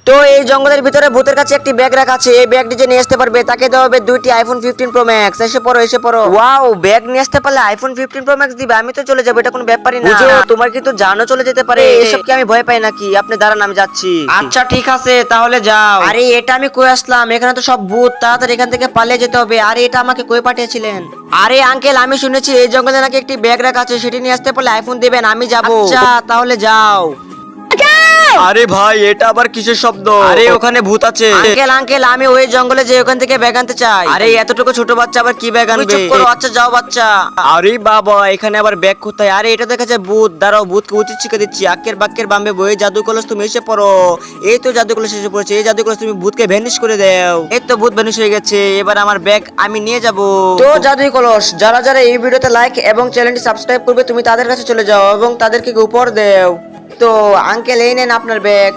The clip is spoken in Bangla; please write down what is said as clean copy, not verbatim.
তো এই জঙ্গলের ভিতরে ভূতের কাছে একটি ব্যাগ রাখা আছে, এই ব্যাগটি যে নিয়ে আসতে পারবে তাকে দেওয়া হবে 2টি আইফোন 15 প্রো ম্যাক্স। এসে পড়ো। ওয়াও, ব্যাগ নিয়ে আসতে পারলে আইফোন 15 প্রো ম্যাক্স দিবে, আমি তো চলে যাবো, এটা কোনো ব্যাপারই না। বুঝো, তোমার কিন্তু জানও চলে যেতে পারে, এসব কি আমি ভয় পাই নাকি? আপনি দাঁড়ান, আমি যাচ্ছি। আচ্ছা ঠিক আছে, তাহলে যাও। আরে এটা আমি কই আসলাম? এখানে তো সব ভূত, তাড়াতাড়ি এখান থেকে পালিয়ে যেতে হবে। আরে এটা আমাকে কই পাঠিয়েছিলেন? আরে আঙ্কেল, আমি শুনেছি এই জঙ্গলে নাকি একটি ব্যাগ রাখা আছে, সেটি নিয়ে আসতে পারলে আইফোন দিবেন, আমি যাবো। আচ্ছা তাহলে যাও। আরে ভাই, এটা আবার কিসের শব্দ? আরে ওখানে ভূত আছে। আঙ্কেল, আমি ওই জঙ্গলে যে ওখান থেকে ব্যাগ আনতে চাই। আরে এতটুকু ছোট বাচ্চা আবার কি ব্যাগ আনবে? চুপ করো। আচ্ছা যাও বাচ্চা। আরে বাবা, এখানে আবার ব্যাগ কোথায়? আরে এটা দেখা যায় ভূত, দাঁড়াও, ভূতকে উচিত শিক্ষা দিচ্ছি। আক্কের বাক্যের বাম্বে বই জাদু কলস, তুমি এসে পড়ো। এই তো জাদু কলস এসে পড়েছে, এই জাদু কলস তুমি ভূতকে ভ্যানিশ করে দাও। এই তো ভূত ভ্যানিশ হয়ে গেছে, এবার আমার ব্যাগ আমি নিয়ে যাব। তো জাদুই কলস, যারা যারা এই ভিডিওতে লাইক এবং চ্যানেলটি সাবস্ক্রাইব করবে তুমি তাদের কাছে চলে যাও এবং তাদেরকে উপহার দাও। তো আঙ্কেল, এই নেন আপনার ব্যাগ।